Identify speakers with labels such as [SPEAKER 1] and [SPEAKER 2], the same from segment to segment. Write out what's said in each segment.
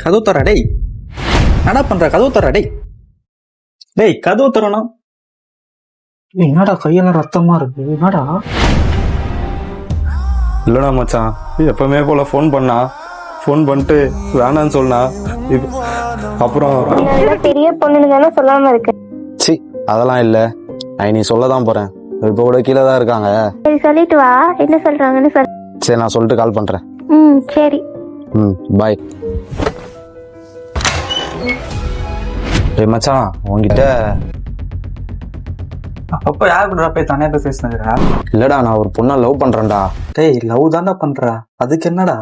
[SPEAKER 1] கதவு தர டேய். என்னடா பண்ற? கதவு தர டேய். டேய் கதவு தரணும். என்னடா கையெல்லாம் ரத்தமா இருக்கு? என்னடா?
[SPEAKER 2] இல்லடா மச்சான், எப்பவுமே போல ஃபோன் பண்ணா, ஃபோன் பண்ணிட்டு வேணான்னு சொன்னா, அப்புறம்
[SPEAKER 3] பெரிய பொண்ணுன்னு தானே சொல்லாம இருக்கு.
[SPEAKER 4] சி அதெல்லாம் இல்ல, நீ சொல்லதான் போறேன். இப்போ கூட கீழே தான் இருக்காங்க.
[SPEAKER 3] சரி சொல்லிட்டு வா, என்ன சொல்றாங்கன்னு சொல்லு.
[SPEAKER 4] சரி நான் சொல்லிட்டு கால் பண்றேன்.
[SPEAKER 3] சரி.
[SPEAKER 4] பாய். டேய் மச்சான், உன்கிட்ட
[SPEAKER 1] அப்பப்ப யாரு கூட போய் தனியா போய் பேசுனதுடா?
[SPEAKER 4] இல்லடா, நான் ஒரு பொண்ணை லவ் பண்றேன்டா.
[SPEAKER 1] டேய் லவ் தான்டா பண்ற, அதுக்கு என்னடா?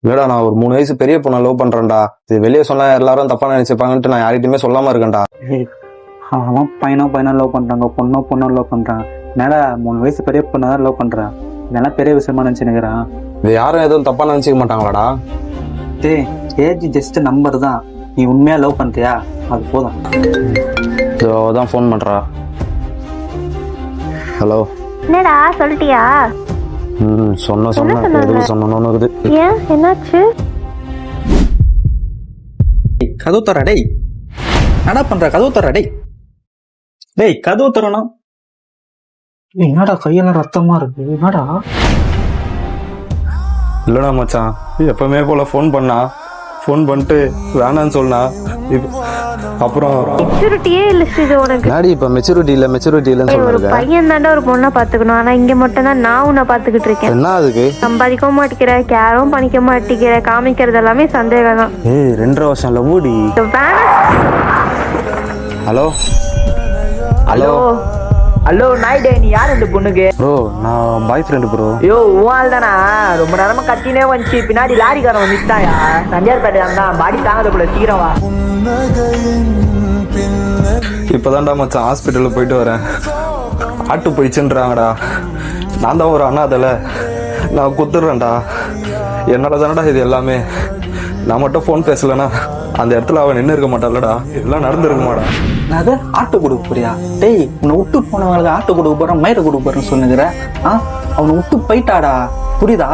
[SPEAKER 4] இல்லடா, நான் ஒரு 3 வயசு பெரிய பொண்ணை லவ் பண்றேன்டா. இது வெளியே சொன்னா எல்லாரும் தப்பா நினைச்சுப்பாங்கன்ட்டு நான் யார்கிட்டயுமே சொல்லாம இருக்கேன்டா.
[SPEAKER 1] அவன் பையனா லவ் பண்றாங்க, பொண்ணோ லவ் பண்றான். மேல 3 வயசு பெரிய பொண்ணை தான் லவ் பண்றான். இதெல்லாம் பெரிய விஷயமா நினைச்சுன்னுக்குறான்.
[SPEAKER 4] இது யாரும் எதுவும் தப்பா நினைச்சுக்க மாட்டாங்களாடா?
[SPEAKER 1] டேய் ஏஜ் ஜஸ்ட் நம்பர் தான். நீ உண்மையா லவ் பண்றியா? அது போதும்.
[SPEAKER 4] தான் ஃபோன் பண்றா. ஹலோ.
[SPEAKER 3] என்னடா சொல்லிட்டியா?
[SPEAKER 4] சொன்ன எதுவும் சொன்னோன்னு இருக்குது.
[SPEAKER 3] ஏன் என்னாச்சு?
[SPEAKER 1] கதவு தர டேய். என்னடா பண்ற? கதவு தர டேய். டேய் கதவு தரணும். என்னடா கையெல்லாம் ரத்தமா இருக்கு? என்னடா?
[SPEAKER 2] இல்லடா மச்சான், எப்பவுமே போல ஃபோன் பண்ணா, ஃபோன் பண்ணிட்டு வேணான்னு சொன்னா, அப்புறம்
[SPEAKER 3] மெச்சூரிட்டியே இல்ல இது உனக்கு.
[SPEAKER 4] நாடி இப்ப மெச்சூரிட்டி இல்லன்னு
[SPEAKER 3] ஒரு
[SPEAKER 4] சொல்றாங்க.
[SPEAKER 3] பையன் தாண்டா ஒரு பொண்ணை பாத்துக்கணும். ஆனா இங்க மட்டும் தான் நான் உன்னை பாத்துக்கிட்டு இருக்கேன்.
[SPEAKER 4] என்ன அதுக்கு?
[SPEAKER 3] சம்பாதிக்கவும் மாட்டேங்கிற, கேரும் பண்ணிக்க மாட்டேங்கிற, காமிக்கிறது எல்லாமே சந்தேகம் தான்.
[SPEAKER 4] 2.5 வருஷம் லவ்வுடி. ஹலோ ஹலோ
[SPEAKER 5] ஹலோ நாய்டே, நீ யார் இந்த பொண்ணுக்கு?
[SPEAKER 4] ப்ரோ, நான் பாய் ஃப்ரெண்டு ப்ரோ.
[SPEAKER 5] ஐயோ உன் தானா? ரொம்ப நேரமா கத்தினே வந்துச்சு. பின்னாடி லாரிக்காரன் வந்துட்டாயா? தஞ்சாவூர்பேட்டை தான், பாடி தாங்கத போல. சீக்கிரம் வா.
[SPEAKER 2] இப்பதான்டா மச்சான் ஹாஸ்பிட்டலுக்கு போயிட்டு வரேன். ஆட்டு போயிடுச்சுன்றாங்கடா. நான் தான் ஒரு அண்ணாதல, நான் குத்துடுறேன்டா. என்னால தானடா இது எல்லாமே. நான் மட்டும் ஃபோன் பேசலனா அந்த இடத்துல அவன் நின்று இருக்க மாட்டான்லடா. இதெல்லாம் நடந்துருக்க மாடா.
[SPEAKER 1] நான் ஆட்டு கொடுக்க போறியா? டேய் உன்னை விட்டு போனவங்களுக்கு ஆட்டு கொடுக்க போறேன், மயிரை கொடுக்க போறேன்னு சொன்னுக்கிற. அவனை விட்டு போயிட்டாடா, புரியுதா?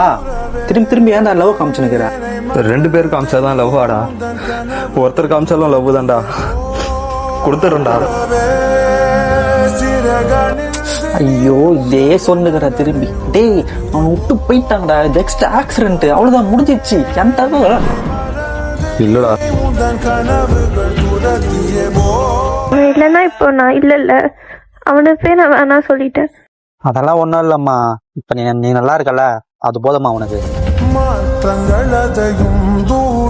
[SPEAKER 1] திரும்பி ஏன் லவ் காமிச்சுன்னுக்கிற?
[SPEAKER 2] 2 பேர் காமிச்சாதான் லவ் ஆடா, ஒருத்தர் காமிச்சாலும் லவ் தான்டா. கொடுத்துறேன்டா.
[SPEAKER 1] ஐயோ இதே சொன்னுக்கிற திரும்பி. டேய் அவனை விட்டு போயிட்டாங்கடா, ஜஸ்ட் ஆக்சிடென்ட், அவ்வளவுதான், முடிஞ்சிச்சு. என்கிட்ட
[SPEAKER 2] இல்லடா.
[SPEAKER 3] இல்லன்னா இப்போ நான் இல்ல அவனை போய் நான் வேணா சொல்லிட்டேன்.
[SPEAKER 1] அதெல்லாம் ஒண்ணும் இல்லம்மா. இப்ப நீ நல்லா இருக்கல, அது போதுமா உனக்கு?